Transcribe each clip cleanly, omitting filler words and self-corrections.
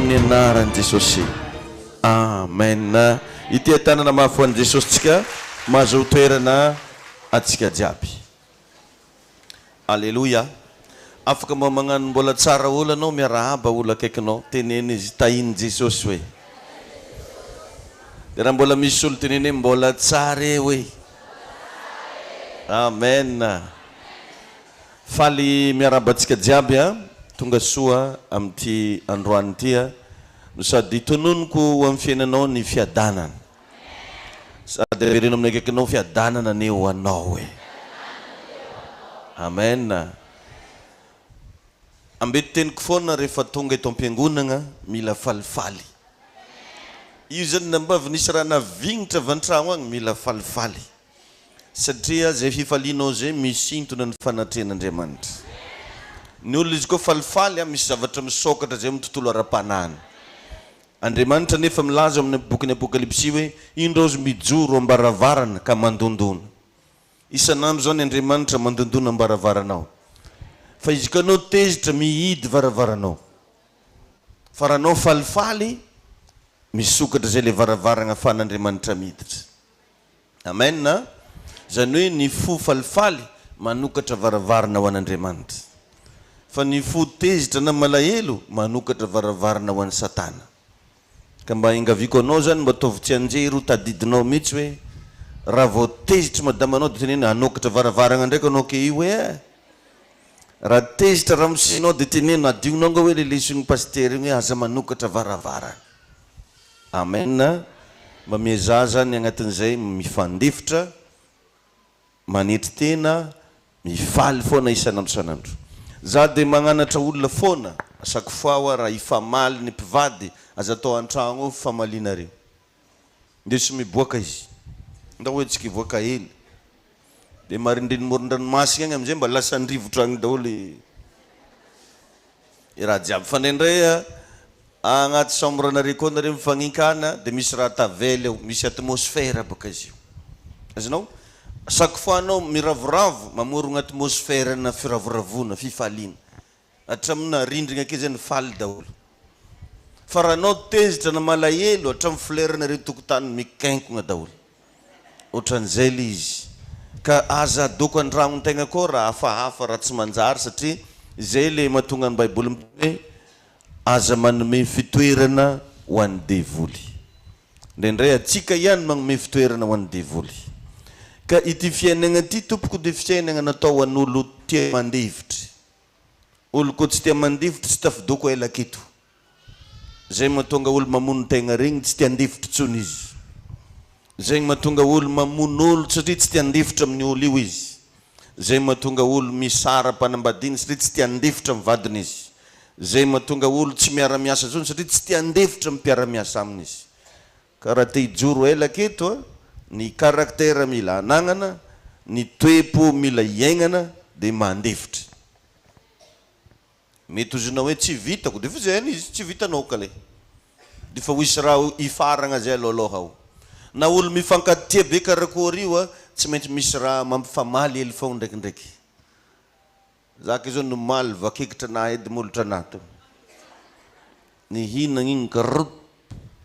amin'ny anaran'i Jesosy. Amen. Ity tanana mahafoan'i Jesosy tsika mahazo toerana atsika jiaby. Alleluia. Afaka magnano mbola tsara olo anao miarahaba olo akaikinao teneny izy tahiny Jesosy hoe. Dia raha mbola misy olo teneny mbola tsara hoe. Amen. Faly miarahaba atsika jiaby tonga soa amin'ity androany ity no sady tononoko ho amin'ny fiainanao ny fiadanana. Sady averenao amin'ny akaikinao fiadanana neo anao hoe. Amen. Ambety teniko foana rehefa tonga eto am-piangonana mila falifaly. Io zany namba avy nisy raha navignitra avy an-tragno agny mila falifaly. Satria zay fifalianao zay misintona ny fanatrehan'Andriamanitra. Ny olona izy koa falifaly misy zavatra misokatra zay amin'ny tontolo ara-panahiny. Andriamanitra nefa milaza amin'ny bokin'ny Apokalipsy hoe indro azy mijoro ambaravarana ka mandondona. Isan'andro zany Andriamanitra mandondona ambaravaranao. Fa izy ka anao tezitra mihidy varavaranao. Fa raha anao falifaly misokatra zay le varavarana fan'Andriamanitra miditra. Amen. Zany hoe ny fo falifaly manokatra varavarana ho an'Andriamanitra. Fa ny fo tezitra na malahelo manokatra varavarana ho an'ny Satana. Ka mba ingaviko anao zany mba tovy tsy anjery ho tadidinao mihitsy hoe raha vao tezitra madamanao dia teneny hanokatra varavarana ndraika anao ke io hoe raha tezitra raha misinao dia teneny adionao nga hoe le leson'ny pastery igny hoe aza manokatra varavarana. Amen. Mba mieza zany agnatin'izay mifandifitra manetry tena mifaly foana isan'andro isan'andro. Za dia magnanatra olona foana chaque fois raha ifamaly ny mpivady aza atao an-tragno famaliana reo. Ndeso miboaka izy. Nda hoe tsika ivoaka hely. Dia marindriny moron-dranomasina agny amizay mba lasa andrivotra agny daholo i raha jiaby. Fa ndraindray agnaty chambre nareo koa nareo mifagninkana dia misy raha tavela eo, misy atmosfera baka izy io. Azonao? Chaque fois anao miravoravo mamorona atmosfera na firavoravona fifaliana. Hatramina rindrina ke zany faly daholo. Fa raha anao tezitra na malahelo hatramin'ny fleranareo tokotany mikankona daholo. Ohatran'izay le izy. Ka aza adoko an-dragno tegna koa raha hafahafa raha tsy manjary satria izay le mahatonga ny Baiboly hoe aza manome fitoerana ho an'ny devoly. Indraindray atsika ihany manome fitoerana ho an'ny devoly. Ka ity fiainana ity tompoko dia fiainana natao an'olo tia mandevitra. Olo koa tsy tia mandevitra tsy tafidoko ela keto. Zay mahatonga olo mamono tegna regny tsy tia andevitra tsony izy. Zay mahatonga olo mamono olo satria tsy tia andevitra amin'ny olo io izy. Zay mahatonga olo misara mpanambadiana satria tsy tia andevitra amin'ny vadiny izy. Zay mahatonga olo tsy miara-miasa zony satria tsy tia andevitra mpiara-miasa aminy izy. Ka raha te hijoro ela keto ny karaktera mila anagnana, ny toepo mila iaignana dia mandevitra. Mety ozonao hoe tsy vitako dia fa zay izy tsy vitanao ka le. Dia fa hoisy raha ifaragna zay alohaloha ao. Na olo mifankatia be karakory io tsy maintsy misy raha mampifamaly hely foagna ndraikindraiky. Zaka izao no maly vakekitra na edy molotra anato. Ny hinana igny karot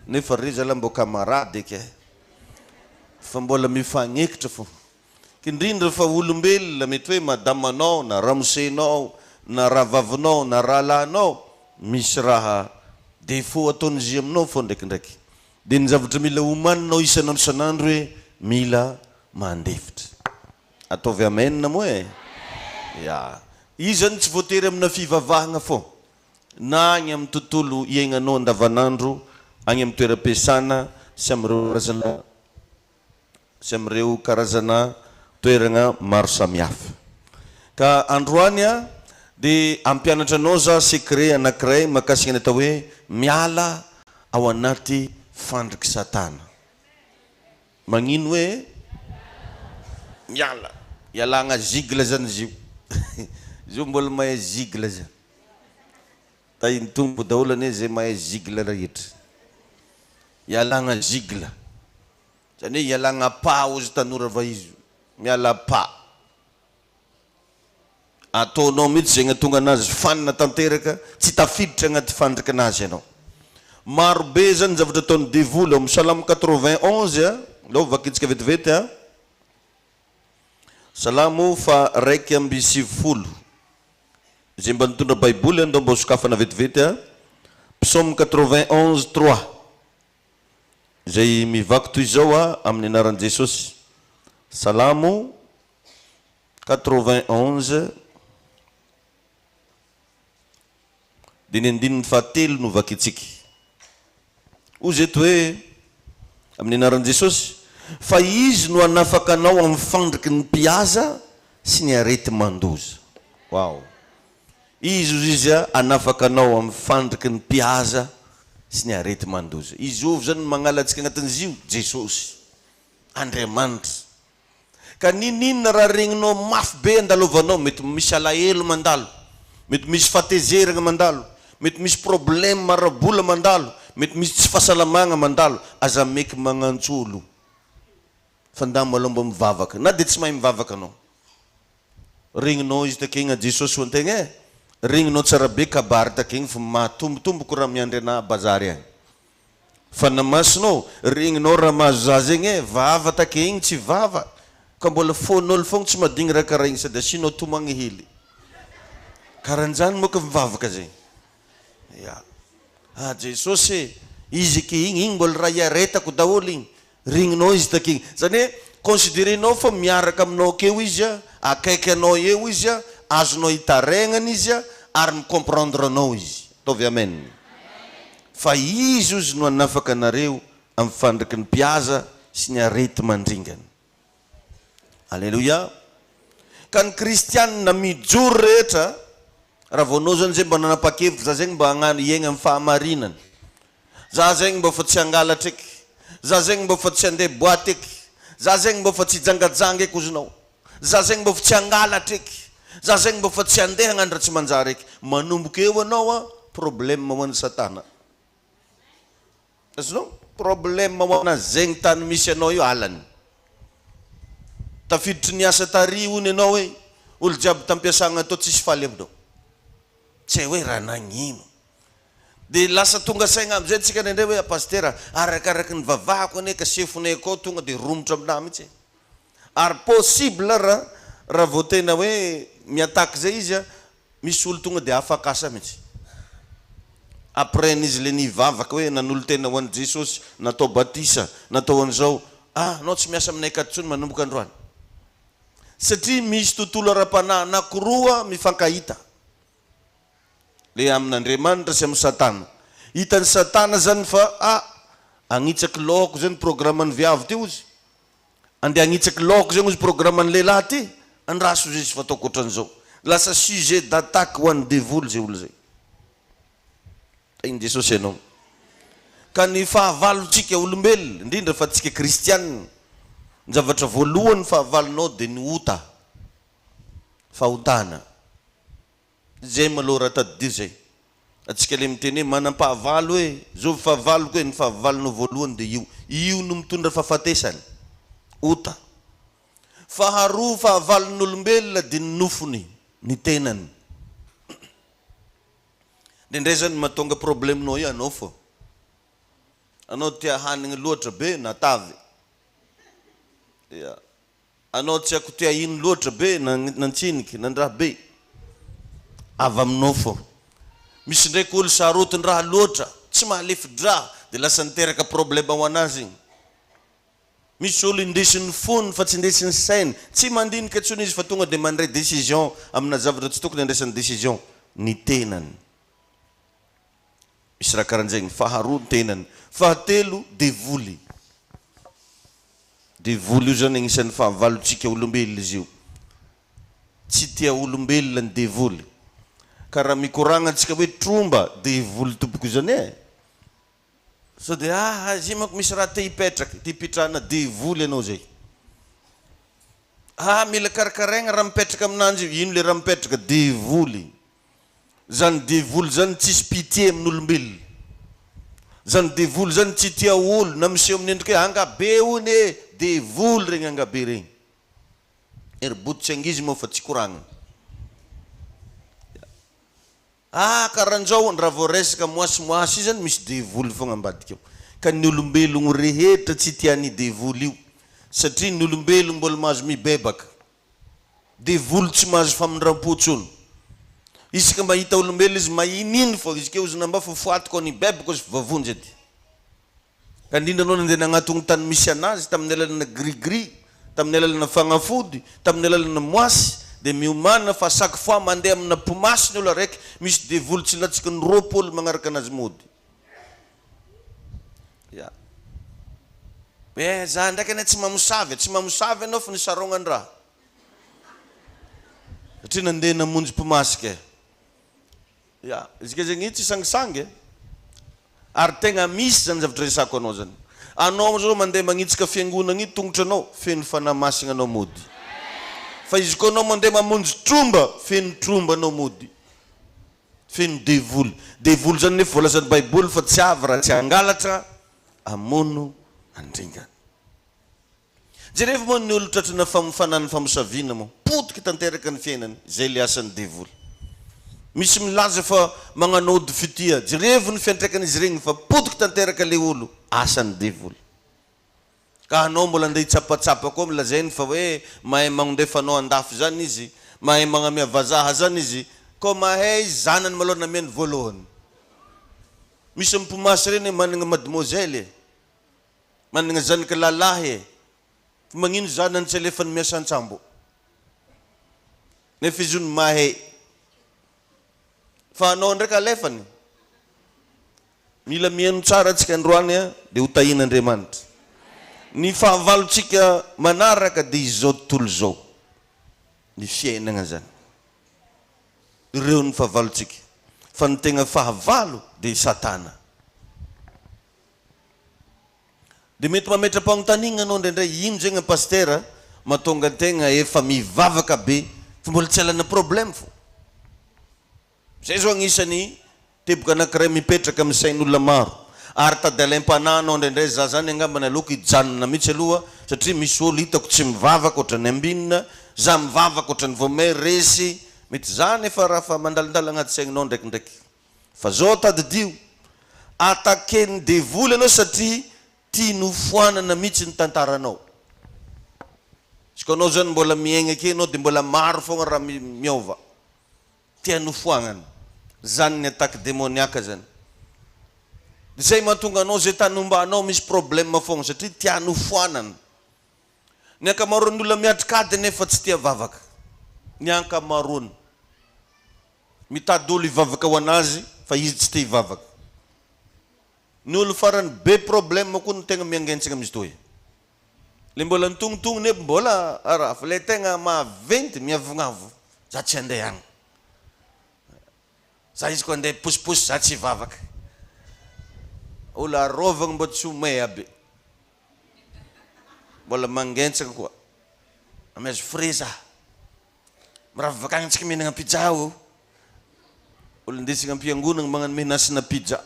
nefa re zala mbo kamarady ke. Fa mbola mifagnekitra fo. Kindrindra fa olombelona mety hoe madamanao na ramosenao na ravavinao na rahalahinao misy raha défaut ataon'izy aminao fo ndraikindraiky. Dia ny zavatra mila homaninao isan'andro isan'andro hoe mila mandevitra. Ataovy amen moa e? Ya. Izy zany tsy voatery amina fivavahana fo. Na agny amin'ny tontolo iaignanao andavanandro, agny amin'ny toeram-piasana sy amin'ireo karazana toerana maro samihafa. Ka androany dia ampianatra anao za secret anankiray mahakasika ny atao hoe miala ao anaty fandriky Satana. Magnino hoe miala, ialagna zigla zany izy io. Izy io mbola mahay zigla zany. Tahiny tompo daholo anie zay mahay zigla rehetra. Ialagna zigla. Zany hoe ialagna pa ozy tanora vaizy. Miala pa. Ataonao mihitsy zay gnatonga anazy fanina tanteraka tsy tafiditra agnaty fandrika anazy ianao. marobe zany zavatra ataony devoly amin'ny Salamo 91 lao vakitsika vetivety Salamo fa 1:20 zay mba nitondra baiboly andao mba sokafana vetivety Psaume 91:3 zay mivaky toy izao amin'ny anaran'i Jesosy. Salamo 91 dinindininy fahatelo no vakitsika. Ozy eto hoe amin'ny anaran'i Jesosy, fa izy no anafaka anao amin'ny fandriky ny mpihaza sy ny arety mandoza. Wow. Izy anafaka anao amin'ny fandriky ny mpihaza sy ny arety mandoza. Izy ovy zany mangalatsika agnatin'izy io Jesosy, Andriamanitra. Ka ninina raha regninao mafy be andalovanao, mety misy alahelo mandalo, mety misy fatezerana mandalo, mety misy problème marabola mandalo, mety misy tsy fahasalamagna mandalo, aza meky magnantsolo. Fandamo alomba mivavaka, na de tsy mahay mivavaka anao. Regninao izy takegna Jesosy ho antegna regninao tsara be kabary takegny fa matombotomboko raha miandry ana bazary agny. Fa namasinao regninao raha mahazo za zegny vava takegny tsy vava. Ka mbola fon'olo fogna tsy madigny raha karaha igny sady asinao tomagny hely. Karan'izany moka mivavaka zegny. Ya. Jesosy izy ke igny mbola raha iaretako daholo igny. Regninao izy takegny. Zany hoe considérenao fa miaraka aminao keo izy akaiky anao eo izy azonao hitaregnana izy ary micomprendre anao izy. Tovy amen. Fa izy ozy no anafaka anareo amin'ny fandriky ny mpihaza sy ny arety mandringana. Alléluia. Ka ny kristianina mijoro rehetra raha vaonao zany zay mba nanapa-kevitra za zegny mba hagnano iegna amin'ny fahamarinana. Za zegny mba fa tsy hangalatra eky. Za zegny mba fa tsy handeha boaty eky. Za zegny mba fa tsy jangajanga eky ozinao. Za zegny mba fa tsy hangalatra eky. Za zegny mba fa tsy handeha hagnandra tsy manjary eky. Manomboka eo anao problème ho an'ny Satana. Azonao? Problème ho ana zegny tany misy anao io alany. Tafiditry ny asa tary ony anao hoe olo jiaby tampiasagna atao tsisy faly aminao. Tsy hoe raha nagnino. De lasa tonga saigna amizay tsika nendray hoe pastera arakaraky ny vavahako ane ka sefonay akao tonga de romotra aminah mitsy. Ary possible raha vao tena hoe miataky zay izy misy olo tonga de afakasa mitsy. Après n'izy le nivavaka hoe nanolo tena ho an'i Jesosy, natao batisa, natao an'izao, anao tsy miasa aminay akatsony manomboka androany. Satria misy tontolo ara-panahy anankiroa mifankahita. Le amin'Andriamanitra sy amin'ny Satana. Hitan'ny Satana zany fa agnitsaky laoko zany programman'ny viavy ty ozy. Andeha agnitsaky laoko zany ozy programman'ny lehilahy ty. Andraso izy fa ataoko ohatran'izao. Lasa sujet d'attaque ho an'ny devoly zay olo zay. Iny Jesosy ianao. Ka ny fahavalontsika olombelona, indrindra fa tsika kristianina, ny zavatra voalohany fahavalonao de ny ota. Fahotana. Zay maloha raha tadidio zay. Atsika le miteny hoe manam-pahavalo hoe zao fahavaloko hoe ny fahavalonao voalohany de io. Io no mitondra fahafatesany. Ota. Faharoa fahavalon'olombelona de ny nofony, ny tenany. Ndray zany mahatonga probleminao io anao fô. Anao tia hanigny loatra be natavy. Anao tsy ako tia ino loatra be nantsiniky nandraha be. Avy aminao fô. Misy ndraiky olo sarotiny raha loatra tsy mahalefi-draha de lasa niteraka problème ho anazy igny. Misy olo indesin'ny fony fa tsy indesin'ny sainy, tsy mandinika intsony izy fa tonga de mandray décision amina zavatra tsy tokony andraisan'ny décision. Ny tenany. Misy raha karan'izay. Faharoa ny tenany. Fahatelo devoly. Devoly io zany agnisan'ny fahavalontsika olombelona izy io. Tsy tia olombelona ny devoly. Ka raha mikoragna antsika hoe tromba devoly tompoko zany so de zay manko misy raha te hipetraka, te hipetrahana devoly anao zay. Mila karakaraigna raha mipetraka aminanjy io. Ino le raha mipetraka? Devoly. Zany devoly zany tsisy pitié amin'olombelona. Zany devoly zany tsy tia olo na miseho amin'ny endrika hoe angabe ony devoly regny angabe regny. Ery bototsy angizy moa fa tsy koragna. Karan'izao raha vao resaka moasimoasy zany misy devoly fogna ambadika eo. Ka ny olombelogno rehetra tsy tiany devoly io satria ny olombelogno mbola mahazo mibebaka. Devoly tsy mahazo famindram-potsony. Isika mahita olombelo izy mahininy fo izy ke ozina mba fofoaty ko ny bebaka izy vavonjy edy. Ka indrindra anao nandeha nagnatony tany misy anazy tamin'ny alalana grigri, tamin'ny alalana fagnafody, tamin'ny alalana moasy, dia miomana fa chaque fois mandeha amina pomasy ny olo araiky misy devoly tsy latsika ny roapolo magnaraka anazy mody. Za ndraiky ane tsy mamosavy anao fa nisarognany raha. Satria nandeha namonjy pomasy ke. Izy ke zegny tsy sangisangy. Ary tegna misy zany zavatra resako anao zany. Anao zao mandeha magnitsika fiangonana iny tongotra anao feno fanamasina anao mody. Fa izy ko anao mandeha mamonjy tromba feno tromba anao mody. Feno devoly. Devoly zany nefa voalazan'ny Baiboly fa tsy avy raha tsy angalatra amono andringana. Jereva moa ny olo tratrana famofanany famosaviana moa potiky tanteraka ny fiainany zay le asan'ny devoly. Misy milaza fa magnano ody fitia jereva ny fiantraikan'izy regny fa potiky tanteraka le olo asan'ny devoly. Ka anao mbola andeha hitsapatsapa koa milazainy fa hoe mahay magnondefanao andafy zany izy, mahay magnamia vazaha zany izy, ko mahay zanany maloha namiany voalohany. Misy ampomasy reny manana mademoiselle, manana zanaka lalahy, magnino zanany tsy alefany miasa antsambo. Nefa izy io ny mahay. Fa anao ndraiky alefany. Mila mihaino tsara antsika androany dia ho tahin'Andriamanitra. Ny fahavalotsika manaraka dia izao tontolo izao. Ny fiainana zany. Ireo ny fahavalotsika. Fa ny tegna fahavalo dia Satana. Dia mety mametra-panontaniana anao ndraindray ino zegny pastera mahatonga antegna efa mivavaka be fa mbola tsy alana problème fo. Zay zao agnisan'ny teboka anankiray mipetraka amin'ny sain'olona maro. Ary tady alaim-panahy anao ndraindray za zany angambany aloka hijanona mihitsy aloha satria misy olo hitako tsy mivavaka ohatrany ambinina, za mivavaka ohatrany voamay resy, mety zany efa raha fa mandalindala agnaty saigninao ndraikindraiky. Fa zao tady dio atakeny devoly anao satria tia nofoanana mihitsy ny tantaranao. Izy ko anao zany mbola miaigna ake anao dia mbola maro fogna raha miova. Tia nofoagnana. Zany ny ataka demoniaka zany. Zay mahatonga anao zay tany ombanao misy problème fogna satria tia nofoanana. Ny ankamaroan'ny olona miatrikady nefa tsy tia vavaka. Ny ankamaroany. Mitady olo hivavaka ho anazy fa izy tsy tia hivavaka. Ny olo farany be problème koa no tegna miangentsika amin'izy toy. Le mbola nitongotongony neby mbola araha fa le tegna maventy miavognavo za tsy andeha agny. Za izy ko andeha posiposy za tsy hivavaka. Olo arovagna mbo tsy homay aby. Mbola mangentsaka koa. Amezo frais za. Miravaka agny tsika mihinagna pizza o. Olo ndesina am-piangonana magnano menasina pizza.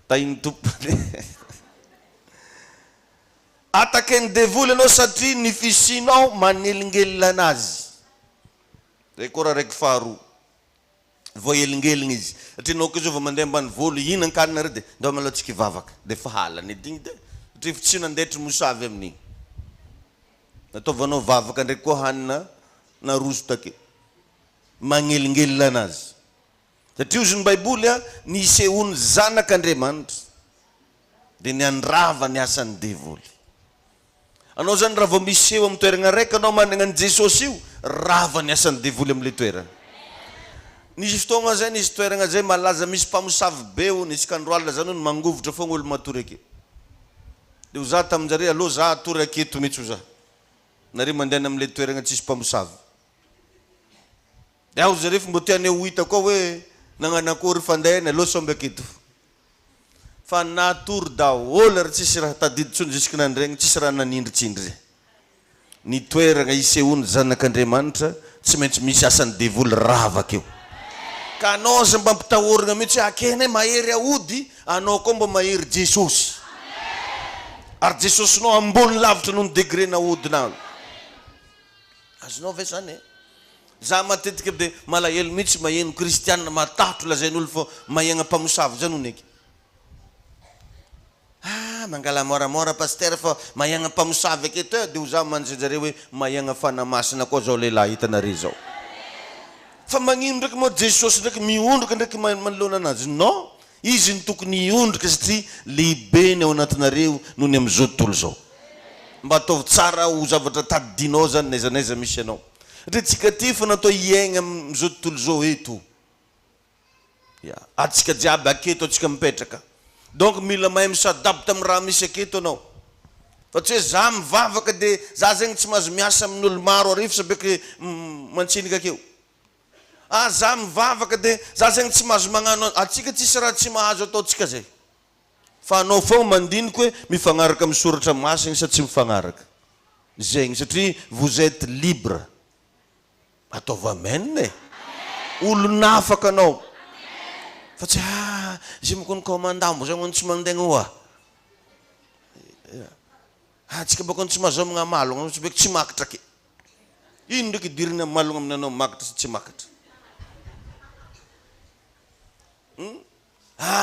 Tainy tompony. Atakeny devoly anao satria ny fisinao manelingelina anazy. Zay koa raha raiky faharoa. Vao elingelina izy. Satria anao koa zao vao mandeha ambany volo hihinan-kanina re dia ndao maloha tsika hivavaka. Dia fa halany ediny dia. Satria tsy nandetry mosavy amin'igny. Nataovanao vavaka ndraiky koa hanina naroso take. Manelingelina anazy. Satria ozy ny Baiboly nisehony zanak'Andriamanitra dia niandrava ny asan'ny devoly. Anao zany raha vao miseho amin'ny toerana raiky anao manana an'i Jesosy io, rava ny asan'ny devoly amin'ilay toerana. Nisy fotoagna zay nisy toerana zay malaza misy mpamosavy be o nisy kandroalina zany ho mangovotra fogna olo matory ake. Dia ho za tamin'jareo aloha za atory aketo mihitsy ho za. Nareo mandeha amin'ilay toerana tsisy mpamosavy. Dia aho zareo fomba tiany ho hita koa hoe nagnanakory fandehany aloha somby aketo. Fa natory daholo ary tsisy raha tadiditsony jusque nandregny tsisy raha nanindritsindry zay. Ny toerana isehony zanak'Andriamanitra tsy maintsy misy asan'ny devoly rava akeo. Ka anao zay mba ampitahorana mihitsy akeny mahery aody, anao koa mba mahery Jesosy. Ary Jesosy nao ambony lavitra noho ny degré na aodinao. Azonao ve zany e? za matetika de malahelo mihitsy maheno kristianina matahotro lazain'olo fo mahegna mpamosavy zany oneky. Mangala moramora paster fa mahegna mpamosavy aketo e, de ho za manjejare hoe mahegna fanamasina koa zao lehilahy hitanare zao. Fa magnino ndraiky moa Jesosy ndraiky miondroka ndraiky manoloana anazy? Non, izy ny tokony hiondroka satria lehibe ny ao anatinareo noho ny am'izao tontolo zao. Mba ataovy tsara ho zavatra tadidinao zany naiza naiza misy anao. Satria tsika ty fa natao hiaigna am'izao tontolo zao eto. Atsika jiaby aketo atsika mipetraka. Donc mila mahay misadapta amin'ny raha misy aketo anao. Fa tsy hoe za mivavaka de za zegny tsy mahazo miasa amin'olo maro arivo sabeky mantsinika akeo. Za mivavaka de za zegny tsy mahazo magnano, atsika tsisy raha tsy mahazo ataotsika zay. Fa anao foagna mandiniky hoe mifagnaraka amin'ny soratra masina sa tsy mifagnaraka. Zegny satria vous êtes libre. Ataovy amen e. Olo nafaka anao. Fa tsy zay moko ny komandambo zay mo tsy mandegna hoa. Tsika bako tsy mahazo amina malogna tsy beky tsy makatra ke. Ino ndraiky idirina amin'ny malogna aminanao makatra sy tsy makatra.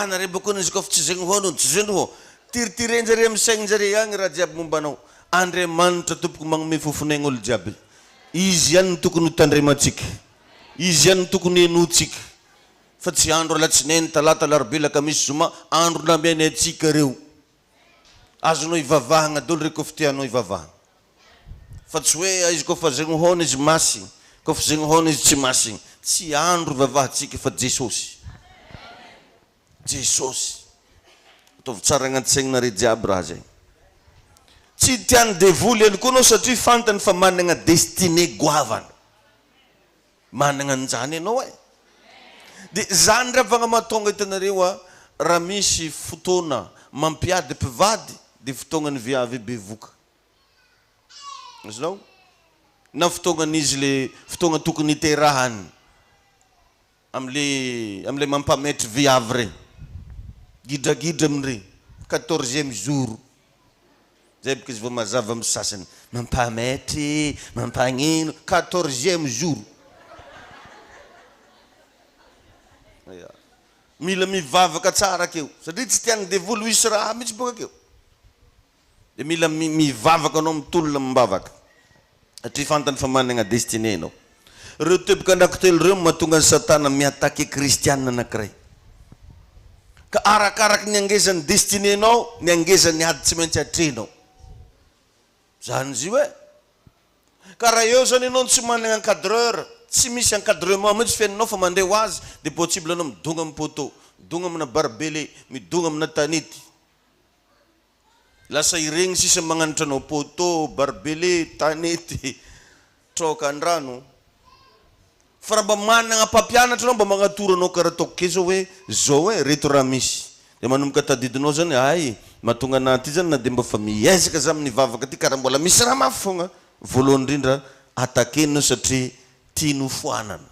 Nare bako izy koa fa tsy zegny hono tsy zegny ho. Tirirenjare amin'ny saigninjare agny raha jiaby mombanao. Andriamanitra tompoko magnome fofonegna olo jiaby. Izy ihany tokony ho tandrematsika. Izy ihany tokony henotsika. Fa tsy andro alatsinainy talata larobia lakamisy zoma andro nameny atsika reo. Azonao ivavahagna dolo reo kofa tianao ivavahagna. Fa tsy hoe izy kofa zegny hono izy masiny, kofa zegny hono izy tsy masiny. Tsy andro ivavahantsika fa Jesosy. Jesosy. Ataovy tsara agnaty saigninare jiaby raha zay. Tsy tiany devoly ihany koa anao satria fantany fa managna destiné goavana. Managna anjany ianao e. De zany ravagna mahatonga hitanareo raha misy fotoana mampiady mpivady de fotoagnany viavy bevoka. Azonao? Na fotoagnan'izy le fotoagna tokony hiterahany amle mampametry viavy regny. Gidragidra amire 14e jour. Zay baka izy vao mazava amin'ny sasany mampametry, mampagnino 14e jour. Mila mivavaka tsara keo satria tsy tiany devoly hisy raha mihitsy boka keo. De mila mivavaka anao mitolona mivavaka satria fantany fa managna destiné anao. Reo teboka anankitelo reo mahatonga ny satana miatake kristianina anankiray. Ka arakaraky ny angezany destiné anao, ny angezany ady tsy maintsy atrenao. Zany izy hoe. Ka raha eo zany anao tsy managna encadreur, tsy misy encadrement mihitsy fiaininao fa mandeha ho azy, de possible anao midonga amin'ny poteau, midonga amina barbelé, midonga amina tanety. Lasa iregny sisa magnanitra anao poteau, barbelé, tanety, troka andrano. Fa raha mba managna mpampianatra anao mba magnatoro anao karaha ataoko ke zao hoe reto raha misy. De manomboka tadidinao zany ay mahatonga anahy ty zany na de mba fa miezaka za amin'ny vavaka ty karaha mbola misy raha mafy fogna. Voalohany indrindra atakenao satria tianao foanana.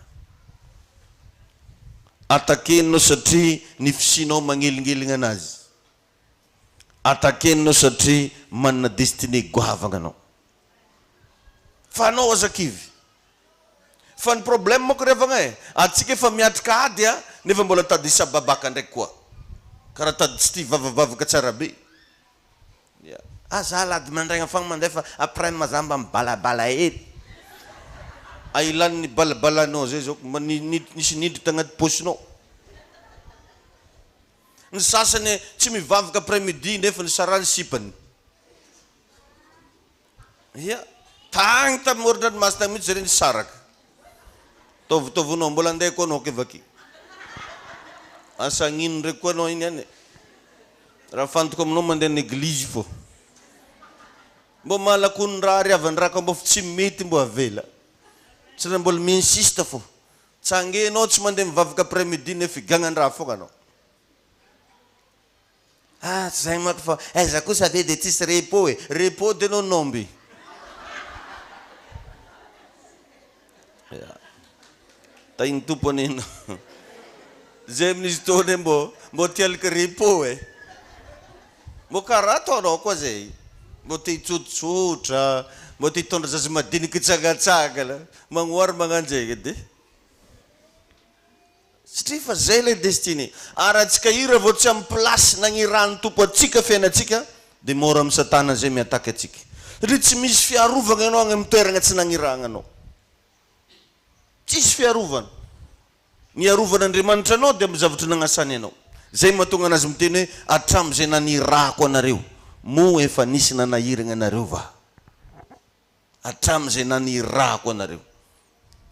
Atakenao satria ny fisinao magnelingelina anazy. Atakenao satria manana destiné goavagna anao. Fa anao azakivy. Fa ny problème moko revagna e, atsika efa miatrika ady nefa mbola tady isababaka ndraiky koa. Karaha tady tsy tia vavavavaka tsara be. Za lady mandraigna fagna mandefa après mazamba mibalabala hely. Ilany balabalanao zay zao nisy nidry tagnaty posinao. Ny sasany tsy mivavaka après midi nefa ny sarany sipany. Tagny tamin'ny ôrindranomasina mihitsy zare nisaraka. Tôvitôvinao mbola andeha koa anao kevaky. Asa gnino ndraiky koa anao iny any. Raha fantoko aminao mandeha n'eglizy fô. Mbo malakony raha riavany raha ka mbo tsy mety mbo avela. Tsy raha mbola mi-insiste fô. Tsangenao tsy mandeha mivavaka après midi nefa igagnan-draha fogna anao. Tsy zay mako fa aiza kosa ve de tsisy repos e. Repos de anao nomby. Tainy tompony ino. Zay amin'izy tony mbo tialika repos e. Mbo karaha ataonao koa zay. Mbo te hitsotsotra, Mbô ty hitondra zaza madinika tsagatsaka la magnoary magnanjay edy satria fa zay lay destiné ary atsika ira vao tsy amin'ny plasy nagnirahany tompo atsika fiainatsika dia mora amin'ny satana zay miataky atsika satria tsy misy fiarovana ianao agny amin'ny toerana tsy nagnirahana anao tsisy fiarovana ny arovan'Andriamanitra anao dia amin'ny zavatra nagnasany anao zay mahatonga anazy miteny hoe atram'izay nanirahako anareo mo efa nisy nanahirana anareo va atram'izay nanirahako anareo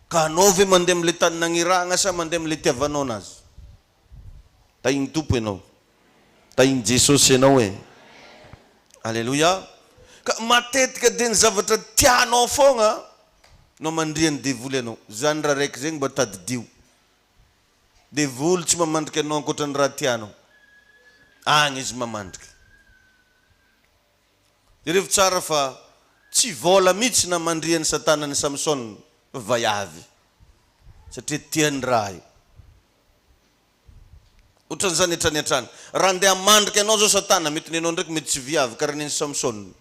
ka anao ve mandeha am'le tany nanirahana sa mandeha am'le tiavanao anazy tahiny tompo ianao tahiny Jesosy ianao e alleluia ka matetika dia ny zavatra tianao foagna no mandriany devoly ianao zany raha raiky zegny mba tadidio devoly tsy mamandrika anao ankoatra ny raha tianao agny izy mamandrika rehefa tsara fa tsy vola mihitsy na mandriany satana ny Samson vaiavy satria tiany raha io ohatran'izany hatrany hatrany raha andeha mandrika anao zao satana mety ny anao ndraiky mety tsy viavy karaha ny Samson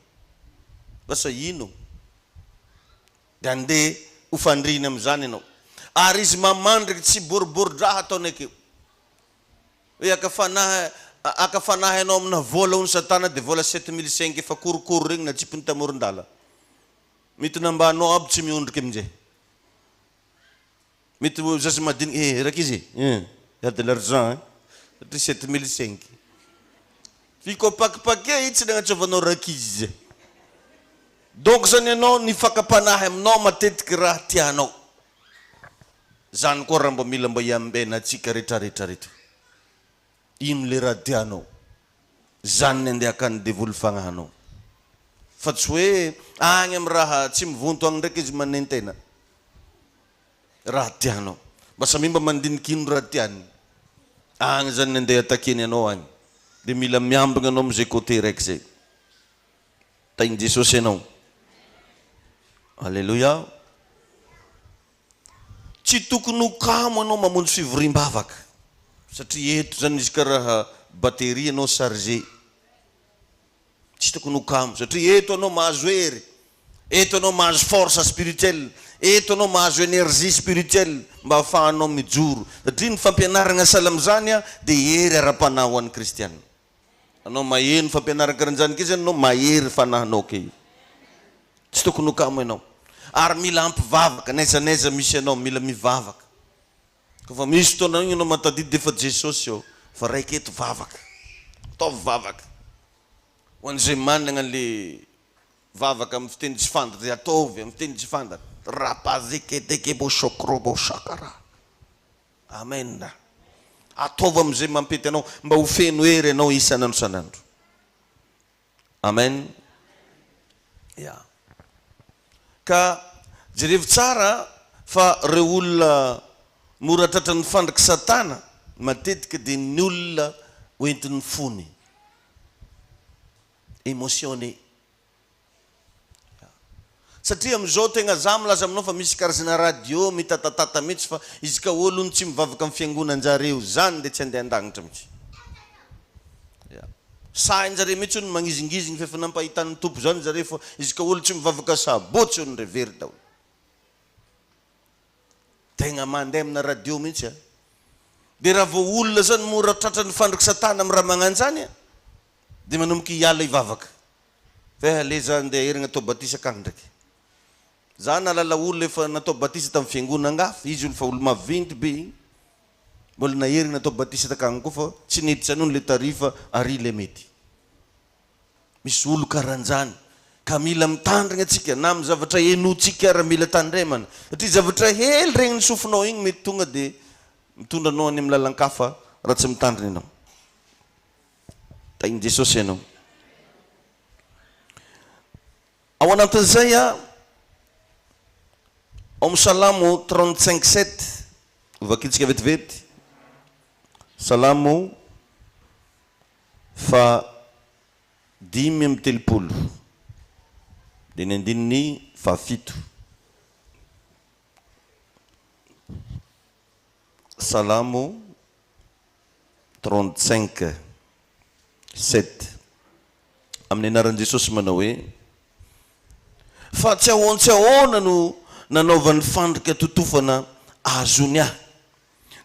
basa ino dia andeha hofandriny amin'izany ianao ary izy mamandriky tsy boriborin-draha ataonay akeo hoe akafanahy anao amina vola hony satana dia vola 7,500 efa korokoro regny na tsipony tamoron-dala mety nambanao aby tsy miondriky amin'izay mety zaza madinika raky izy y a de l'argent satria 7,500 fikopakipake tsy nagnatsovanao raky izy zay donc zany ianao ny fakapanahy aminao matetiky raha tianao zany koa raha mba mila mba hiambena atsika rehetrarehetra reto ino le raha tianao zany ny andeha akany devoly fagnahanao fa tsy hoe agny amin'ny raha tsy mivonto agny ndraiky izy manentena raha tianao basa mimba mandiniky ino raha tiany agny zany ny andeha atakeny anao agny dia mila miambina anao am'izay côté raiky zay tahiny Jesosy ianao alleluia tsy tokony ho kamo anao mamonjy fivoriam-bavaka satria eto zany izy karaha bateria anao chargé tsy tokony ho kamo satria eto anao mahazo hery eto anao mahazo force spirituelle eto anao mahazo énergie spirituelle mba ahafahanao mijoro satria ny fampianarana salam zany a dia hery ara-panahy ho an'ny kristianina anao maheno fampianarana karan'izany ke zany anao mahery fanahinao ke tsy tokony ho kamo ianao ary mila ampivavaka naizanaiza misy anao mila mivavaka kofa misy fotoana igny anao matadidy dia efa Jesosy eo fa raiky eto vavaka ataovy vavaka ho an'izay manana le vavaka amin'ny fiteny tsy fantatra dia ataovy amin'ny fiteny tsy fantatra rapazeketeke bosokrobo sakara amen ataovy amin'izay mampety anao mba ho feno hery anao isanandro sanandro amen ya ka jerevy tsara fa reo olona mora tratra ny fandriky satana matetika dia ny olona hoentin'ny fony émotionné satria amin'izao tegna za milaza aminao fa misy karazana radio mitatatata mihitsy fa izy ka olony tsy mivavaka amin'ny fiangonanjareo zany dia tsy andeha an-dagnitra mihitsy sainjare mihitsy ony magnizingiziny fa efa nampahitan'ny tompo zany zare fa izy ka olo tsy mivavaka sabotsy ony revery daholo tegna mandeha amina radio mihitsy dia raha vao olona zany mora tratra ny fandriky satana amin'ny raha magnanjany dia manomboka hiala hivavaka fa le za andeha herigna atao batisa akany ndraiky za nalala olona efa natao batisa tamin'ny fiangonana angafa izy olo fa olo mavinty be mbola naherigna atao batisa takagny koa fa tsy niditsy anony le tarifa ary le mety misy olo karanjany ka mila mitandrina atsika na amin'ny zavatra henotsika raha mila tandremana satria zavatra hely regny ny sofinao igny mety tonga dia mitondra anao any amin'ny lalan-kafa raha tsy mitandrina ianao tahiny Jesosy ianao ao anatin'izay ao amin'ny salamo 35:7 vakitsika vetivety salamo 5:30 dia ny andininy 7 salamo 35:7 amin'ny anaran'i Jesosy manao hoe fa tsy ahoana no nanaovan'ny fandrika totofana azony ahy.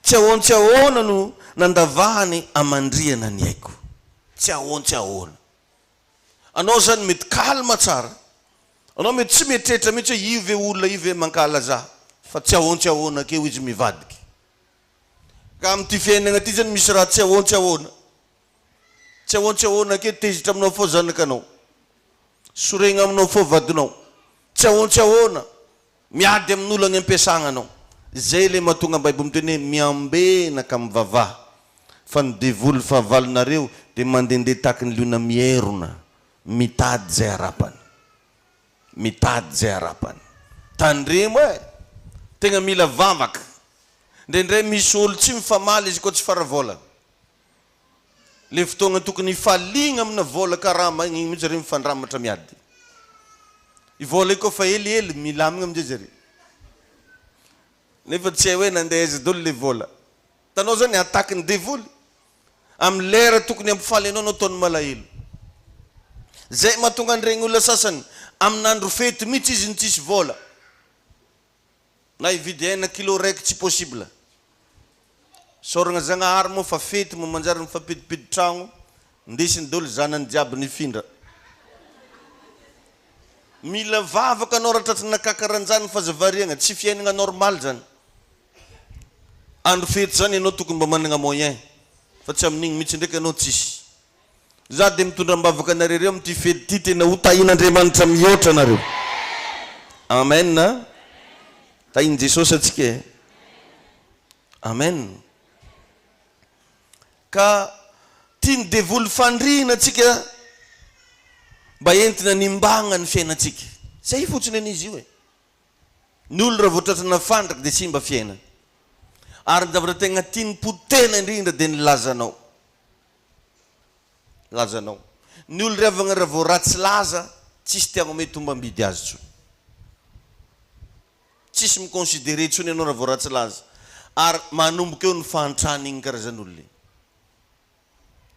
Tsy ahoana no nandavahany amandriana ny aiko. Tsy ahoana. Anao zany mety kalma tsara. Anao mety tsy mieritreritra mihitsy hoe io ve olona io ve mankala za. Fa tsy ahoana keo izy mivadika. Ka amin'ity fiainana ty zany misy raha tsy ahoana. Tsy ahoana ke tezitra aminao fao zanakanao. Sorena aminao fao vadinao. Tsy ahoana. Miady amin'olo any ampiasagna anao. Zay le mahatonga Bible miteny hoe miambena ka mivavaha. Fa ny devoly fahavalonareo dia mandendeha tahaka ny liona mierona. Mitady zay harapany. Tandremo tegna mila vavaka. Ndrendray misy olo tsy mifamaly izy koa tsy faravola. Le fotoagna tokony faligna amina vola karama igny mihitsy reo mifandramatra miady. I vola iko fa helihely milamina amin'izay zare. Nefa tsy hay hoe nandeha aiza daholo le vola. Tanao zany ataka ny devoly. Amin'ny lera tokony ampifaly anao no ataony malahelo. Zay mahatonga an'iregny olona sasany amin'ny andro fety mihitsy izy ny tsisy vola. Na hividy hena kilo raiky tsy possible. Soragna Zagnahary moa fa fety moa manjary mifampidipidi tragno. Ndesiny daholo zanany jiaby nifindra. Mila vavaka anao raha tratrana kakaranjany fazavariagna. Tsy fiainana normal zany. Andro fety zany ianao tokony mba manana moyen. Fa tsy amin'igny mihitsy ndraiky ianao tsisy. Za dia mitondra mbavaka anareo amin'ity fety ty tena ho tahin'Andriamanitra mihoatra anareo. Amen. Tahin Jesosy atsika. Amen. Ka tiany devoly fandriana atsika mba entina nimbagna ny fiainantsika. Zay fotsiny an'izy io. Ny olo raha voatratrana fandrika dia tsy mba fiainana. Ary ny zavatra tegna tiany potena indrindra dia ny lazanao. Ny olo riavana raha vao ratsy laza, tsisy tiagna mety tombam-bidy azy tsony. Tsisy mikonsidere tsony ianao raha vao ratsy laza. Ary manomboka eo ny fahantrana igny karazan'olona.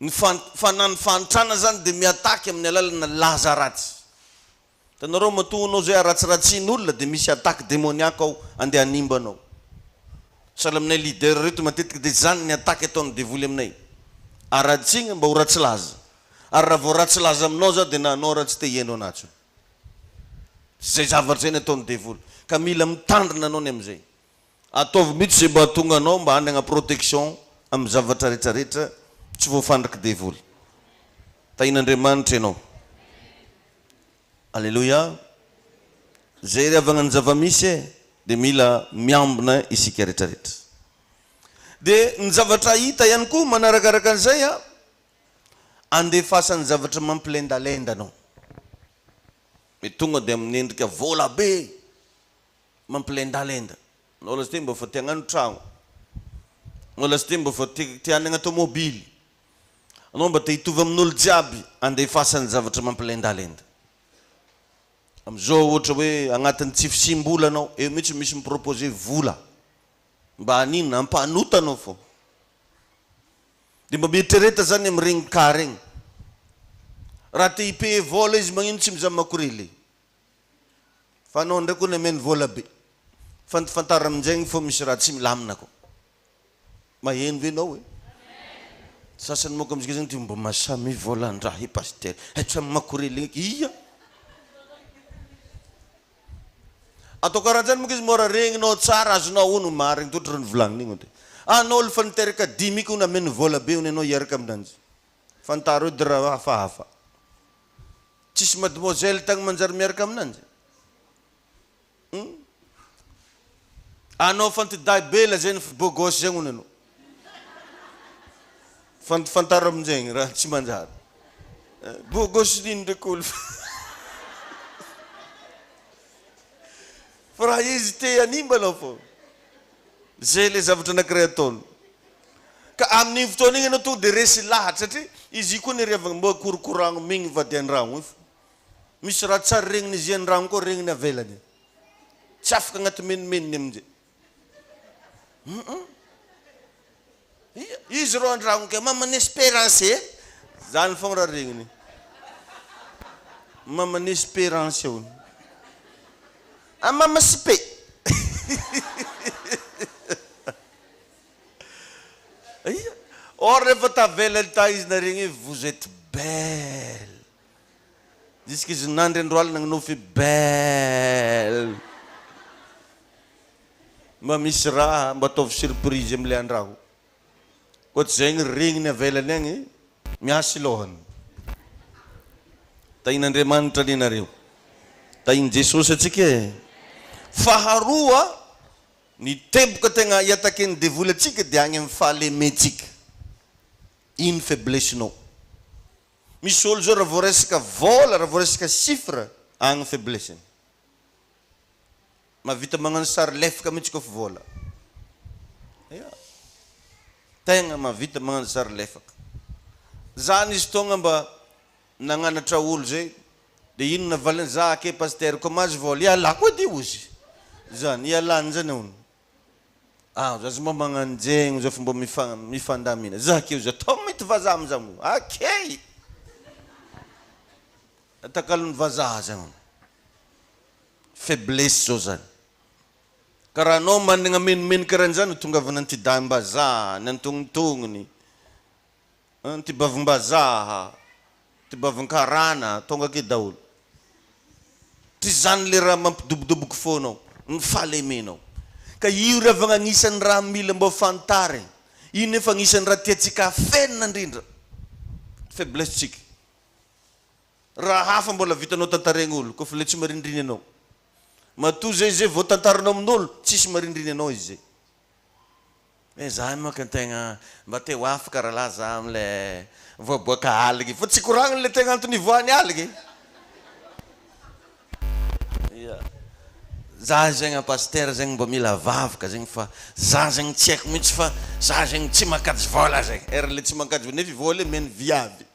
Ny fanany fahantrana zany dia miataky amin'ny alalana laza ratsy. Tanareo mahatonga anao zay aratsiratsian'olona dia misy ataky demoniaka ao andeha hanimba anao. Sahala aminay leader reto matetika dia zany ny ataky ataony devoly aminay. Aratsina mba ho ratsy laza. Ary raha vao ratsy laza aminao za dia na anao ratsy te hiainao anazy. Zay zavatra zay ny ataony devoly. Ka mila mitandrina anao ny amin'izay. Ataovy mihitsy zay mba tonga anao mba hanana protection amin'ny zavatra rehetrarehetra tsy voafandrika devoly. Tahin'Andriamanitra ianao. Alleluia. Zay riavana ny zavamisy dia mila miambina isika rehetrarehetra. Dia ny zavatra hita ihany koa manarakaraka an'izay andefasany zavatra mampilendalenda anao. Mety tonga dia amin'ny endrika vola be mampilendalenda. Anao lasy mba fa te hagnano tragno. Anao lasy mba fa te hanana tomobily. Anao mba te hitovy amin'olo jiaby andefasany zavatra mampilendalenda. Amin'izao ohatra hoe agnatin'ny tsifisim-bola anao, eo mihitsy misy mipropose vola. Mba haninona ampanota anao fô. Dia mba mieritrereta zany amin'regny ka regny. Raha te hipaye vola izy magnino tsy mizaha makorely. Fa anao ndraiky koa nameny vola be. Fantara amin'izay fô misy raha tsy milamina koa. Maheno ve anao Sasany moka amizika zany ty mba masamy volan-draha pasteur. Hatramy makorely iya. Atao karaha zany moka izy mora regninao tsara azonao ono marigny totra ny volagniny igny. Anao le fa niteraka 10 000 nameny vola be ono ianao hiaraka aminanjy. Fantaro edy raha hafahafa. Tsisy mademoiselle tagny manjary miaraka aminanjy. Anao fantiday bela zay ny beau gosse zay ono ianao. Fantaro amin'izay raha tsy manjary. Beau gosse nino ndraiky olo. Fa raha izy te hanimba anao fô. Zay le zavatra anankiray ataony. Ka amin'igny fotoana igny anao tonga dia resy lahatra satria izy koa ny riavana mba korokoragno migny vady an-dragno ifo. Misy raha tsara regniny izy an-dragno koa regniny avelany. Tsy afaka agnaty menimeniny amin'izay. Izy rô an-dragno ke mamany espérance zany fogna raha regniny. Mamany espérance eo. ama masipe. Or rehefa tavela taizy nareny, vous êtes belle. Jusque izy nandry andro alina nanofy belle. Mba misy raha mba ataovy surprise am'le andraho. Koaty zay gny regniny avelany agny miasy lohany. Tain'Andriamanitra nenareo. Tain Jesosy atsika e. Faharoa, ny tempoka tegna hiataky ny devoly atsika dia agny amin'ny fahalemetsika. Iny faiblesse-nao. Misy olo zao raha vao resaka vola, raha vao resaka chiffre, agny faiblesse-ny. Mavita magnano sary lefaka mihitsy kofa vola. Tegna mavita magnano sary lefaka. Zany izy tonga mba nagnanatra olo zay, dia ino navaliny za ake pasteur komazy vola, ialako edy ozy. Zany, ialany zany ono. Zazy mba magnanjegny, za fomba mifandamina. Za ake ozy, atao mety vazaha amizamo. Akey! Atakalony vazaha zany. Faiblesse zao zany. Karaha anao manana menimeny karan'izany tonga avy nantidaim-bazaha, nantognitognony, tibavim-bazaha, tibavin-karana, tonga ake daholo. Ty zany le raha mampidobodoboky foanao, ny fahalemenao. Ka io raha avy agnisan'ny raha mila mba fantary. Io nefa agnisan'ny raha tiatsika afenina indrindra. Faiblesse-tsika. Raha hafa mbola vitanao tantaregny olo, kofa le tsy marindriny anao. Matoa zay vao tantaranao amin'olo, tsisy marindriny anao izy zay. Zahay moa ka tegna mba te ho afaka raha laha za am'le voaboaka aliky. Fa tsy koragniny le tegna antony voany aliky. Za zegny pasteur zegny mba mila vavaka zegny fa za zegny tsy haiko mihitsy fa za zegny tsy mankajy vola zegny. Le tsy mankajy vola, nefa vola meny viavy.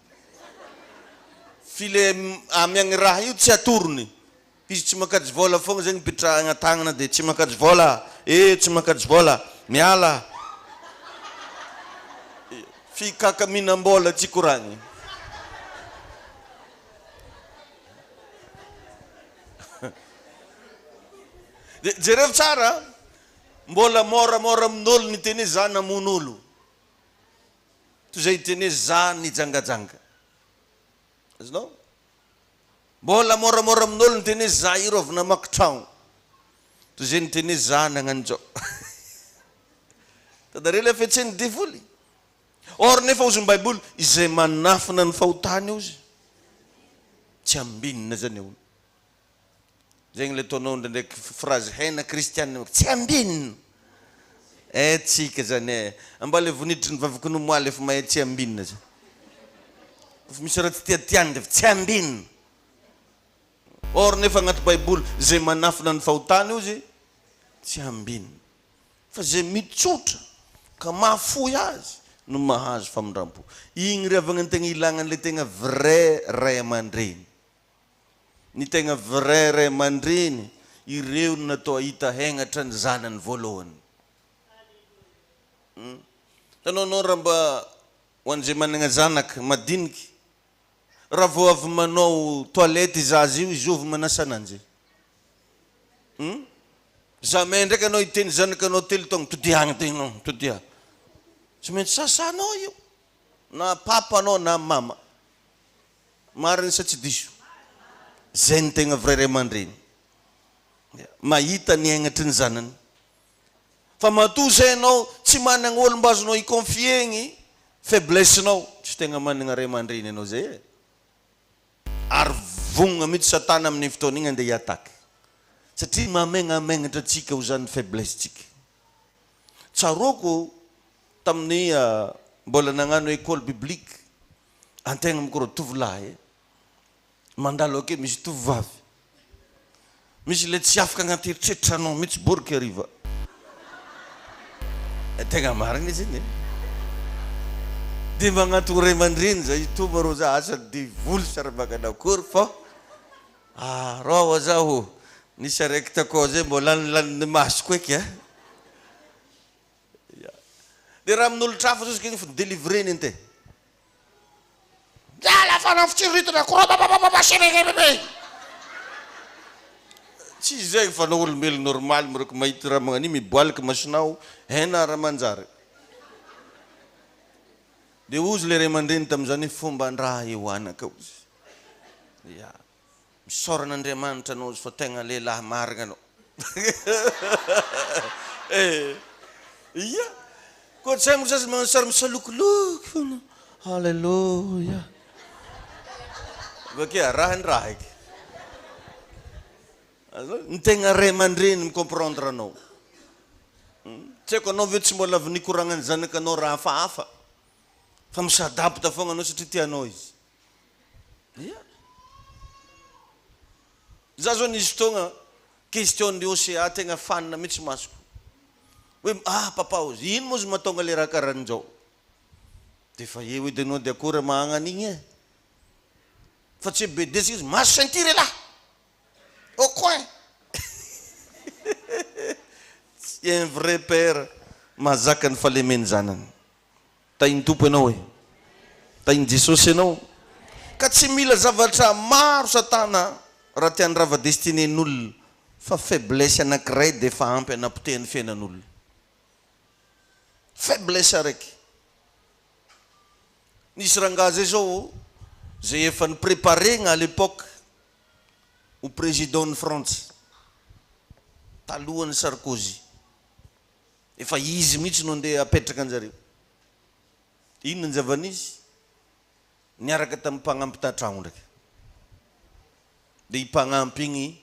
File amiagny raha io tsy atorony. Izy tsy mankajy vola fogna zegny pitrahagna tagnana dia tsy mankajy vola. Tsy mankajy vola. Miala. Fikakaminam-bola tsy koragny. Jereo tsara, mbola moramora amin'olo ny teny za namon'olo. Toy zay teny za nijangajanga. Azonao? Mbola moramora amin'olo ny teny za iro avy namaky tragno. Toy zay ny teny za nagnanjao. Tadareo le fihetseny devoly. Or nefa ozy ny Baiboly, izay manafina ny fahotany ozy, tsy ambinina zany olo. Zegny le tonao ndraiky phrase hena kristianina, tsy ambinina. Tsika zany e. Amba le voniditry ny vavaka nomoaly efa mahay tsy ambinina zany. Fa misy raha tsy tiatiany dia tsy ambinina. Or nefa agnaty Baiboly, zay manafina ny fahotany ozy, tsy ambinina. Fa zay mitsotra ka mahafoy azy no mahazo famindrampo. Igny ry avy agny tegna ilagnan'le tegna vrai ray aman-dreny. Ny tegna vrai ray aman-dreny, ireo no natao hita hengatra ny zanany voalohany. Tanao raha mba ho an'izay manana zanaka madiniky, raha vao avy manao toilette zazy io, izy ovy manasa ananjy. Jamais ndraiky anao hiteny zanakanao telo taogno, todiagna tegnao, todia. Tsy maintsy sasanao io. Na papa anao na mama. Mariny sa tsy diso. Zay ny tegna vrai ray aman-dreny. Mahita ny hengatry ny zanany. Fa matoa zay anao tsy manana olo mba azonao iconfiegny faiblesse-nao, tsy tegna manana ray aman-dreny anao zay e. Ary vonona mihitsy satana amin'ny fotoana igny andeha hiataky. Satria mamenamenatra atsika ho zany faiblesse-tsika. Tsaroko tamin'ny mbola nagnano école biblique, antegna mikoro tovolahy mandalo ake misy tovovavy. Misy le tsy afaka agnaty eritreritranao mihitsy boriky hariva. Tegna marina izy iny. Dia magnato ray aman-dreny zay toma rô za asa devoly sarabakana akory fa rô zaho nisy araiky takao zay mbola laniny masoko eky. Dia raha amin'olo trafa zao zay fa délivreny ente. Jala fa nafotry ritana koa babababa serege bebe. tsy zay fa anao olombelo normal mireko mahity raha magnani miboalaka masinao hena raha manjary dia ozy le ray aman-dreny tamin'izany hoe fomban-draha ehoanaka ozy ya misaoran'Andriamanitra anao fa tegna lehilahy marina anao iya koa tsy haiko sasy magnasary misalokoloky fona halleluja bakea raha ny raha eky ny tegna ray aman-dreny micomprendre anao tsy haiko anao ve tsy mbola avy nikoragnany zanakanao raha hafahafa fa misadapta foagna anao satria tianao izy ia za zao nisy fotoagna question de OCA tegna fanina mihitsy masoko hoe papa ozy ino moa zy mahatonga le raha karahan'izao dia fa e hoe denao dia akory mahagnan'igny e fa tsy be desika izy maso ceinture lahy au coin tsy un vrai père mahazaka ny falemeny zanany tainy tompo ianao hoe tainy Jesosy ianao ka tsy mila zavatra maro satana raha tiany rava destinen'olona fa faiblesse anankiray dia efa ampy anapotehany fiainan'olona faiblesse araiky nisy rangahy zay zao zay efa nipreparena à l'époque ho président ny France talohan'ny Sarkozy efa izy mihitsy no ndeha apetraka anjareo inona ny zavanizy niaraka tamin'ny mpagnampy tantragno ndraiky dia mpagnampy igny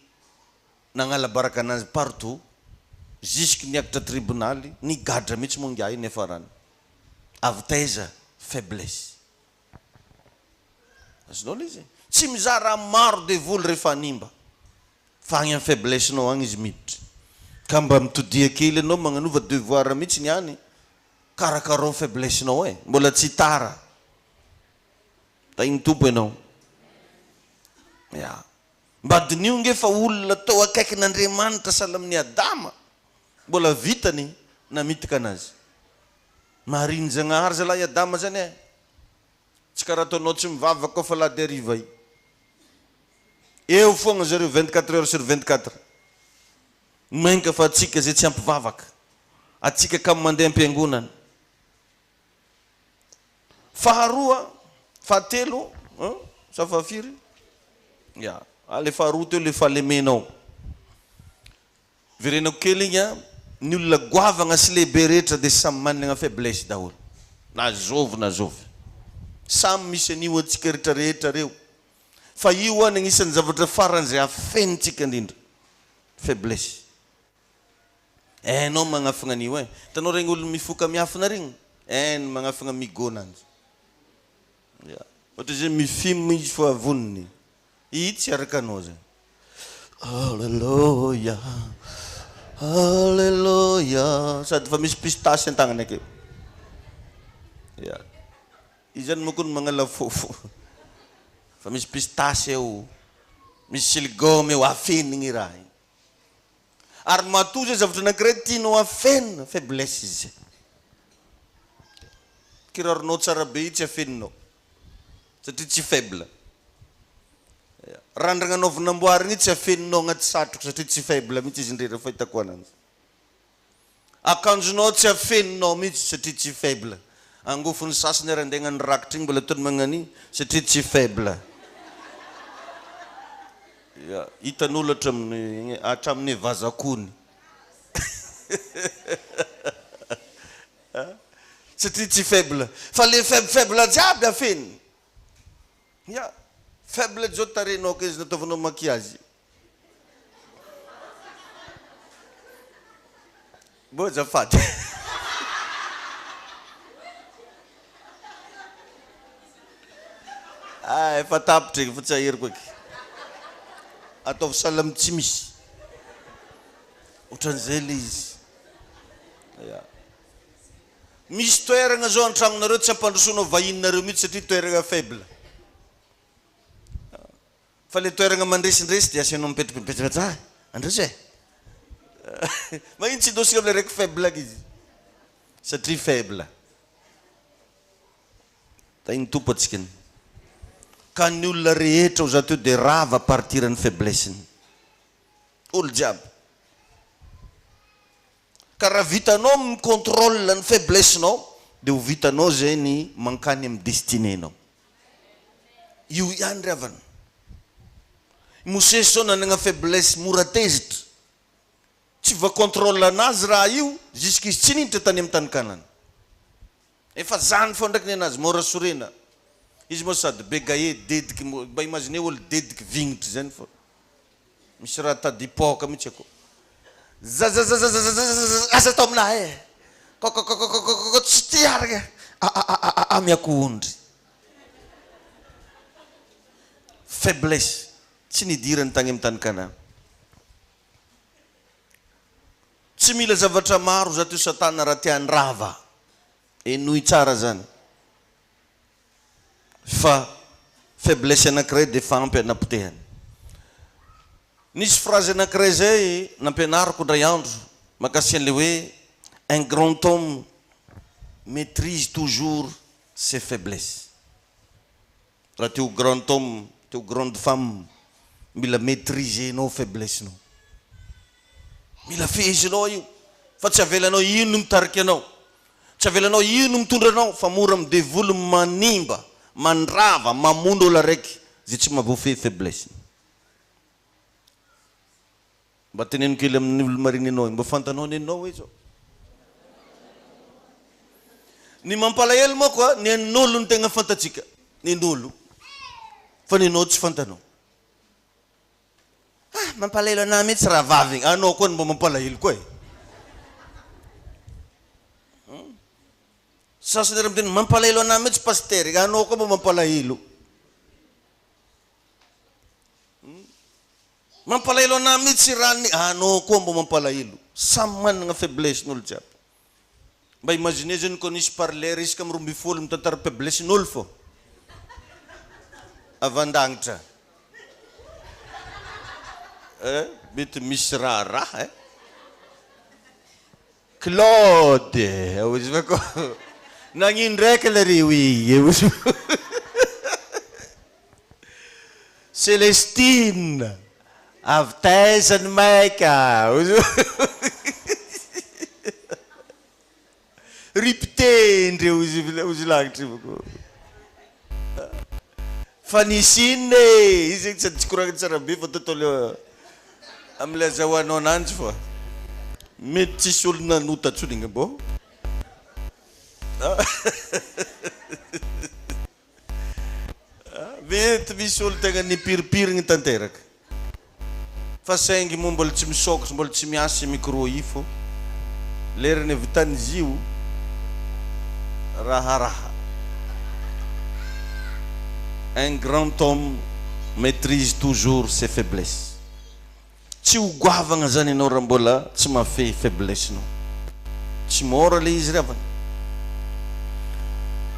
nagnala baraka anazy partout jusque niakatra tribunaly nigadra mihitsy mongia iny afarany avy taiza faiblesse azonao le izy tsy mizaha raha maro devoly rehefa animba fa agny amin'ny faiblesse nao agny izy miditra ka mba mitodia kely anao magnanova devoir mihitsy ny any karakarao faiblesse nao e mbola tsy tara tainy tompo ianao ya mbadin'io nge fa olona tao akaikin'Andriamanitra sahala amin'ny Adama mbola vitany namitika anazy mariny Zagnahary zalahy Adama zany e tsy karaha ataonao tsy mivavaka fa la dérive eo foagna zareo 24 heures sur 24 mainka fa atsika zay tsy ampivavaka atsika ka mandeha am-piangonana faharoa fahatelo sa fahafiry ya le faharoa teo le fahalemenao verenako kely igny a ny olona goavagna sy lehibe rehetra dia samy manana faiblesse daholo na zovy samy misy an'io atsika rehetrarehetra reo fa io any agnisan'ny zavatra farany zay afenitsika indrindra faiblesse hainao magnafagna an'io e hitanao regny olo mifoka miafina regny hainy magnafagna migona anzy ohatra zay mifimy izy fo avoniny itsy araka anao zay halleluja halleluja sady fa misy pistasy an-tagnany akeo ya izy zany manko no magnala fofo fa misy pistasy eo misy siligome eo afenigny raha igny ary matoa zay zavatra anankiray tianao afenina faiblesse izy kiraronao tsara be io tsy afeninao satria tsy faible randragna anaovanamboarina io tsy afeninao agnaty satroko satria tsy faible mihitsy izy indrera fahitako ananjy akanjonao tsy afeninao mihitsy satria tsy faible angofony sasany ary andeha hagnano rakitra igny mbola ataony magnani satria tsy faible hitan'olo hatramin'ny vazakony satria tsy faible fa le faible jiaby afeniny ya faible zao tarenao ka izy nataovanao makiazy bo zafady efa tapitra eky fa tsy aheriko eky ataovy salamy tsy misy ohatran'izay le izy misy toeragna zao an-tragnonareo tsy ampandrosoanao vahininareo mihitsy satria toeragna faible fa le toeragna mandresindresy dia asianao mipetrapetra andresy e magnino tsy dosika amile raiky faible aky izy satria faible tainy tompo atsikany ka ny olona rehetra ho za teo dia rava partirany faiblesseny olo jiaby. Ka raha vitanao micontrôle ny faiblessenao dia ho vitanao zay ny mankany amin'ny destinenao. Io ihany ry havana. Mosesy zao nanana faiblesse mora tezitra. Tsy voacontrôle anazy raha io jusqu'izy tsy niditra tany amin'ny tany Kanana. Efa zany fao ndraiky ny anazy mora sorena. Izy moa sady begaye dediky mba imagine olo dediky vignitra zany fao. Misy raha tadipoka mihitsy ako. Asa tao aminahy e. Tsy tiaraka. Amiako ondry. Faiblesse. Tsy nidirany tany amin'ny tany Kanana. Tsy mila zavatra maro zato io Satana raha tiany rava. Enoy tsara zany. Fa faiblesse anankiray dia efa ampy anapotehany. Nisy phrase anankiray zay nampianariko ndray andro makasy an'le hoe un grand homme maîtrise toujours ses faiblesses. Raha teo grand homme, teo grande femme, mila maîtriser nao faiblessenao. Mila fehezinao io. Fa tsy avelanao ino mitariky anao. Tsy avelanao ino mitondra anao. Fa mora midevolo manimba, mandrava, mamono olo araiky zay tsy mahavoafehy faiblesse. Mba teneno kely amin'ny olo mariny anao, mba fantanao ny anao hoe zao. Ny mampalahelo moa koa, ny an'olo ny tegna fantatsika. Ny an'olo. Fa ny anao tsy fantanao. Mampalahelo anahy mihitsy raha vavy. Anao koa mba mampalahelo koa e. Sasany raha miteny mampalahelo anahy mihitsy paster. Anao koa mba mampalahelo. Mampalahelo anahy mihitsy rany. Anao koa mba mampalahelo. Samy manana faiblesse n'olo jiaby. Mba imagine zany koa nisy parler isaka amin'ny 12 mitantara faiblesse n'olo fo. Avandagnitra. Mety misy raha Claude. Nagnino ndraiky le ry Celestine. Avy taizany maika. Ripitendre ozy langitra. Fa nisine. Izy tsy koragna tsara be fa totolo am'le azahoanao ananjy fa. Mety tsisy olo nanota tsolingna bo. Mety misy olo tegna nipiripirigny tanteraka. Fa saingy moa mbola tsy misôkatra, mbola tsy miasa micro io fô. Lerany avy tany izy io raharaha. Un grand homme maîtrise toujours ses faiblesses. Tsy ho goavagna zany ianao raha mbola tsy mahafehy faiblessenao. Tsy mora le izy ravana.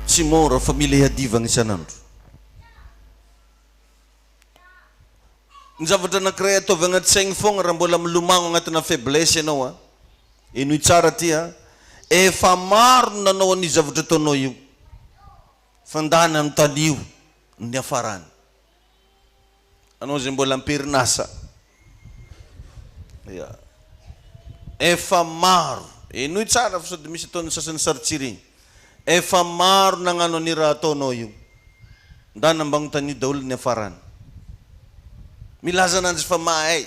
Tsy mora fa mila hiadivagna isan'andro. Ny zavatra anankiray ataovy agnaty saigny fogna raha mbola milomagno agnatina faiblesse ianao enoy tsara ty efa maro nanao an'io zavatra ataonao io. Fandana amin'ny tany io ny afarany. Anao zay mbola amperinasa. Efa maro. Enoy tsara fa sady misy ataon'ny sasany sarotsiriny. Efa maro nagnano any raha ataonao io. Ndana ambagny tany io daholo ny afarany. Milaza ananjy fa mahay.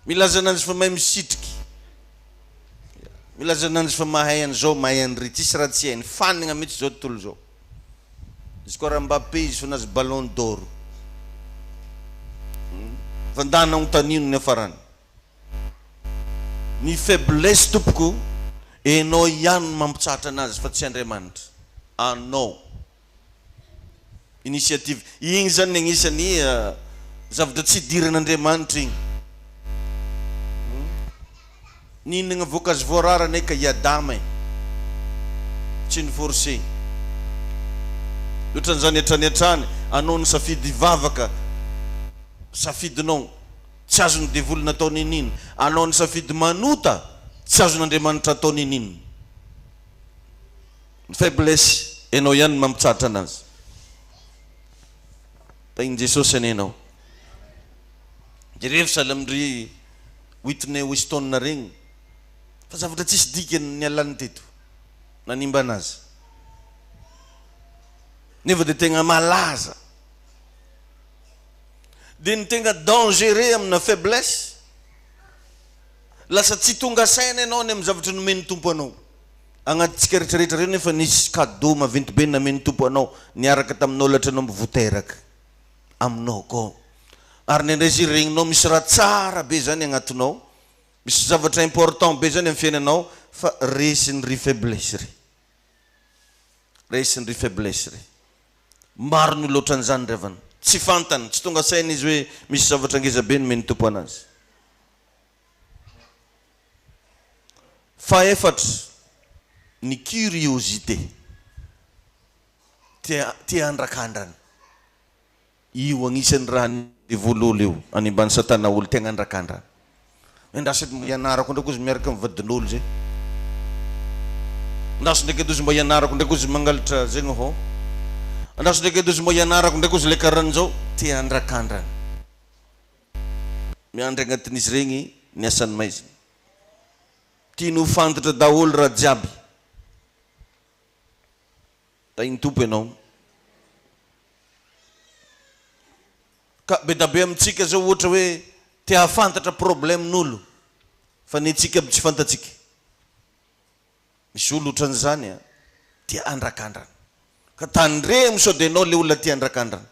Milaza ananjy fa mahay misitriky. Milaza ananjy fa mahay an'izao, mahay an'ry. Tsisy raha tsy hainy. Fanigna mihitsy zao tontolo zao. Izy koa raha Mbappé izy fa nazy ballon d'or. Vandana amin'ny tany io ny afarany. Ny faiblesse tompoko enao ihany mampitsahatra anazy fa tsy Andriamanitra. Anao. Initiative. Igny zany agnisan'ny zavatra tsy idiran'Andriamanitra igny. Ninagna voankazo voarara neka iadama tsy niforcé. Ohatran'izany hatrany anao ny safidy vavaka safidinao tsy azony devoly nataony inino. Anao ny safidy manota tsy azon'Andriamanitra ataony inino. Faiblesse enao ihany mampitsahatra anazy. Tainy Jesosy anenao. jereo salamndry Whitney Houston na regny fa zavatra tsisy dikany nialany teto nanimba anazy nefa de tegna malaza de ny tegna dangereux amina faiblesse lasa tsy tonga saina ianao ny amin'ny zavatra nomeny tompo anao agnatintsika rehetrarehetra reo nefa nisy cadeau maventy be nameny tompo anao niaraka taminao latra anao mivoteraka aminao ko ary nendray izy regninao misy raha tsara be zany agnatinao misy zavatra important be zany amin'ny fiainanao fa resiny ry faiblesse re resiny ry faiblesse re maro ny loatra an'izany revana tsy fantany tsy tonga saina izy hoe misy zavatra ngeza be nomeny tompo anazy fa efatra ny curiosité tia andrakandrany io agnisan'ny raha ny voalolo io any ambany satana olo tegna andrakandrany endasy mba ianarako ndraiky izy miaraka mivadin'olo zay andasy ndraiky edo izy mba ianarako ndraiky izy mangalatra zegny ho andasy ndraiky edo izy mba ianarako ndraiky izy le karan'izao tia andrakandrany miandry agnatin'izy regny ny asany maizina tia no fantatra daholo raha jiaby tainy tompo ianao ka be da be amintsika zao ohatra hoe tia hafantatra problemen'olo fa ny tsika aby tsy fantatsika misy olo ohatran'izany a tia andrakandrana ka tandremo sao de anao le olona tia andrakandrana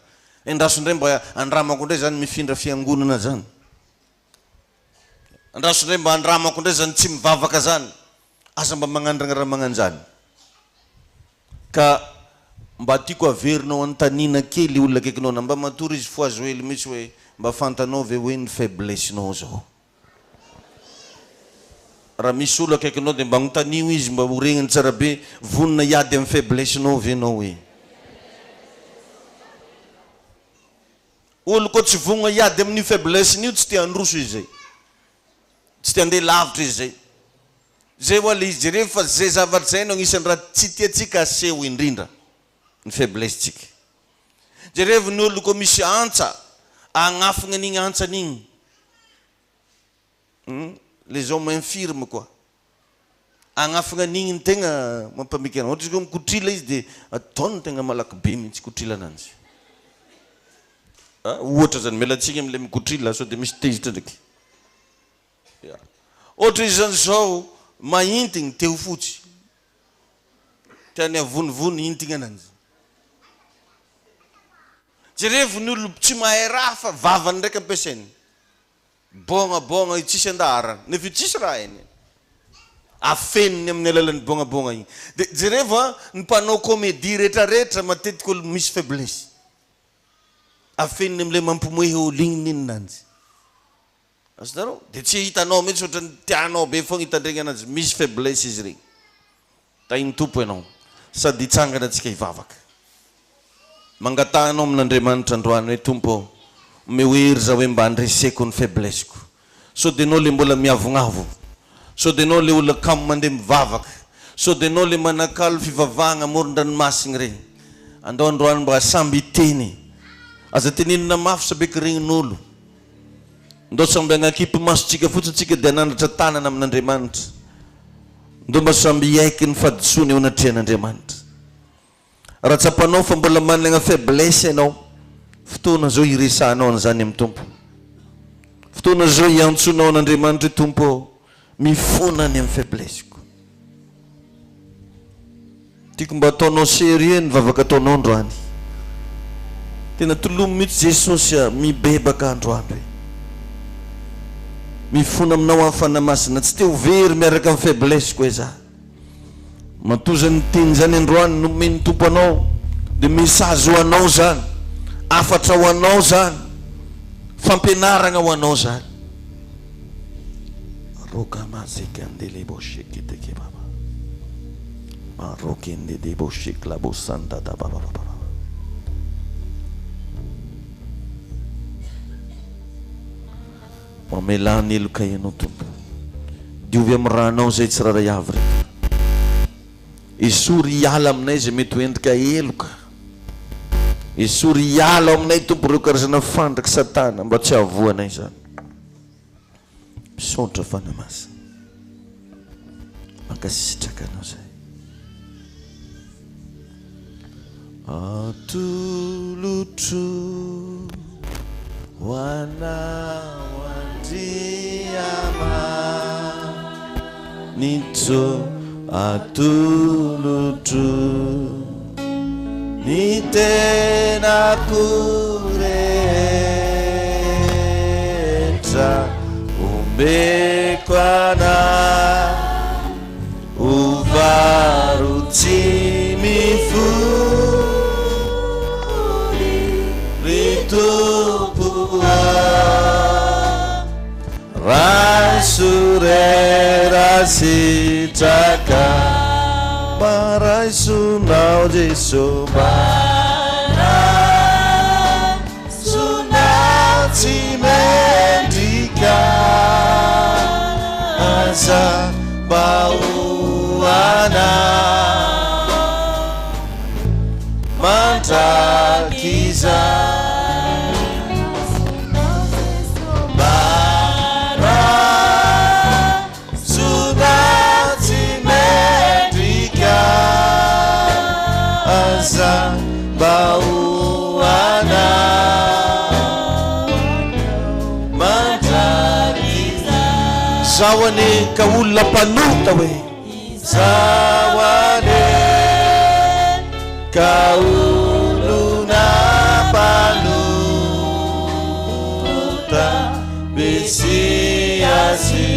endrasondray mba andramako ndray zany mifindra fiangonana zany andrasondray mba andramako ndray zany tsy mivavaka zany asa mba magnandrana raha magnanjany ka mba tiako averinao antanina kely olona akaikinao na mba matory izy fo azo hely mitsy hoe mba fantanao ve hoe ny faiblessenao zao raha misy olo akaikinao de mba agnotanio izy mba horegniny tsara be vonina iady amin'ny faiblessenao ve anao hoe olo koa tsy vonina iady amin'ny faiblessen'io tsy tia androso izy zay tsy tia andeha lavitra izy zay zay hoa le izy jereo fa zay zavatra zay no agnisan'ny raha tsy tiatsika aseho indrindra ny faiblesse tsika jereo ny olo koa misy antsa agnafagna an'igny antsan'igny les hommes infirmes quoi agnafagna an'igny ny tegna mampamekana ohatra izy koa mikotrila izy de ataony tegna malaky be mihitsy kotrila ananjy ohatra zany mialatsika am'le mikotrila sao de misy tezitra ndraiky ohatra izy zany zao maintigny teo fotsy tiany avonivony intigny ananjy jerevo ny olo tsy mahay raha fa vavany ndraiky ampiasainy bôngabônga tsisy andarana nefa tsisy raha eny afeniny amin'ny alalan'ny bôngabônga igny de jerevo a ny mpanao comédie rehetrarehetra matetika olo misy faiblesse afeniny am'le mampimehy olo igny ninonanjy asinareo de tsy hitanao mihitsy ohatrany tianao be fogna hitandregny anazy misy faiblesse izy regny tainy tompo ianao sady hitsangana atsika hivavaka mangatahanao amin'Andriamanitra androany hoe tompo mehoery za hoe mba andreseko ny faiblesseko sao de anao le mbola miavognavo sao de anao le olona kamo mandeha mivavaka sao de anao le manakalo fivavahagna amoron-dranomasiny regny andao androany mba samby teny aza teninina mafy sabeky regnin'olo ndao samby agnakipy masotsika fotsiny tsika de anandratra tanana amin'Andriamanitra ndao mba samby aiky ny fadisoany eo anatrehan'Andriamanitra raha tsapanao fa mbola managna faiblesse ianao fotoana zao iresanao an'izany amin'ny tompo fotoana zao iantsonao an'Andriamanitra hoe tompo mifona any amin'ny faiblesseko tiako mba ataonao sérieux ny vavaka ataonao androany tena tolomo mihitsy Jesosy mibebaka androany hoe mifona aminao amin'ny fanamasina tsy te overy miaraka amin'ny faiblesseko hoe za matoza ny teny zany androany nomeny tompo anao de message ho anao zany afatra ho anao zany fampianaragna ho anao zany rokamazekandele boshekiteke baba marokende de boshekla bosanda da baba baba mamelany eloka ianao tompo diovy amin'ny rahanao zay tsy raha iavy reto isory iala aminay zay mety hoendrika eloka isory iala aminay tompo reo karazana fandraka satana mba tsy avoanay zany misaotra fanamasina. Mankasitraka anao zay. Atolotro ho anao andriama nitso atolotro ny tenako rehetra ombeko anao uvaro tsy mifody ry tompoa raisore sitraka maraisonao Jesu maraisonao tsy mendrika asa baoana mandrakiza bauana mandrakiza zawane ka olona mpanota hoe zawane ka olona mpanota besiasi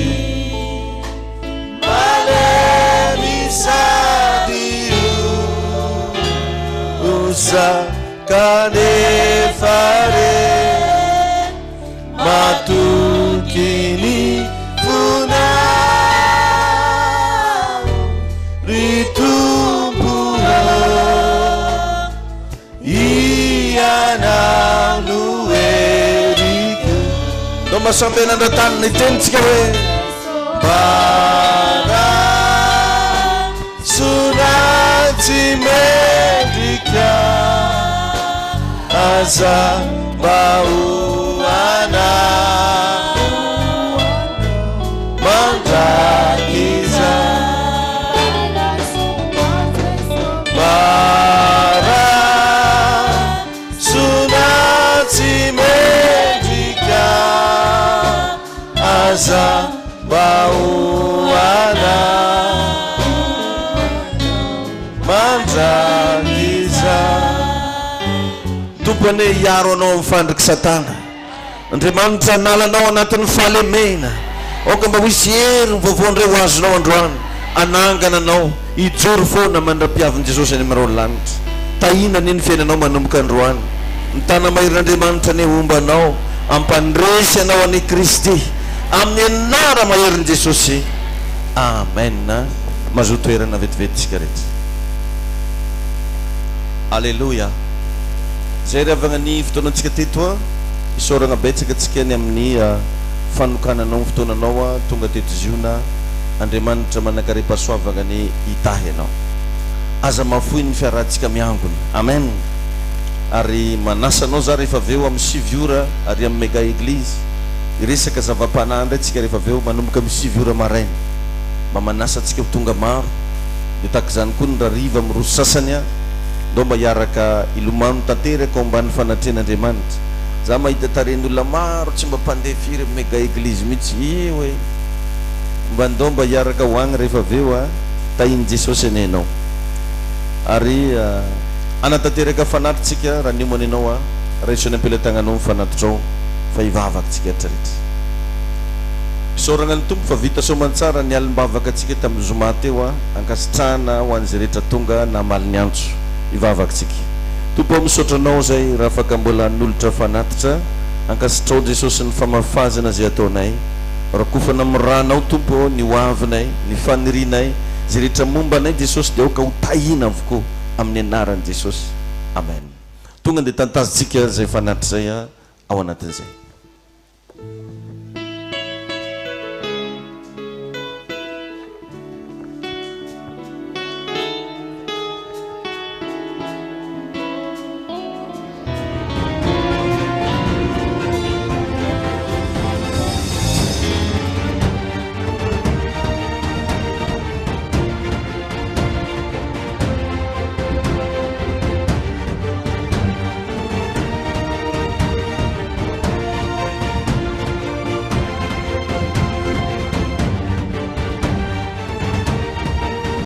kanefare matukini funa ritumpura iana nueriku noma sampai nanda tan nitentsika we para sunati medika asa bauana mandrakiza para sunati medika asa bauana mandrakiza tompone iaro anao amin'ny fandriky satana andriamanitra nalanao anatin'ny fahalemena oka mba hoisy hery vaovondreo azonao androany anangana anao ijoro foana mandra-piavin'i Jesosy any amin'ireo lanitra tahina niny fiainanao manomboka androany ny tana mahirin'andriamanitra ny ombanao ampandresy anao any Kristy amin'ny anara maherin'i Jesosy amen. Mazoto toerana vetivety rehetra. Alleluia. Zay ravagna ny fotoanantsika teto isoragna betsaka antsika ny amin'ny fanokananao ny fotoananao tonga teto ziona Andriamanitra manakaripasoavagna ny itahy anao aza mafoy ny fiarahantsika miangona amen. Ary manasanao za rehefa aveo amin'ny 7 ora ary amin'ny mega église iresaka zava-panandry antsika rehefa aveo manomboka amin'ny 7 ora maraina mba manasa antsika ho tonga maro dia tahaka izany koa ny rariva amin'ny roso sasany ndo mba hiaraka ilomano tanteraka ao ambany fanatren'Andriamanitra. Za mahita taren'olona maro tsy mba mpandeha firy amin'ny mega église mihitsy hoe mba ndo mba hiaraka ho agny rehefa aveo tahiny Jesosy anenao ary anatanteraka fanatritsika raha nio manenao raisony ampelatagnanao mifanatotrao fa hivavaka tsika rehetrarehetra. Soragna ny tompo fa vita somantsara ny alimbavaka atsika tamin'ny zoma teo ankasitrahana ho an'izay rehetra tonga namaly ny antso hivavaka tsika. Tompo misotranao zay raha afaka mbola nolotra fanatitra ankasitrao Jesosy ny famafazana zay ataonay rakofana amin'ny ranao tompo ny hoavinay ny fanirinay zay rehetra mombanay Jesosy dia oka ho tahina avokoa amin'ny anaran'i Jesosy amen. Tonga dia tantazitsika zay fanatitra zay ao anatin'izay.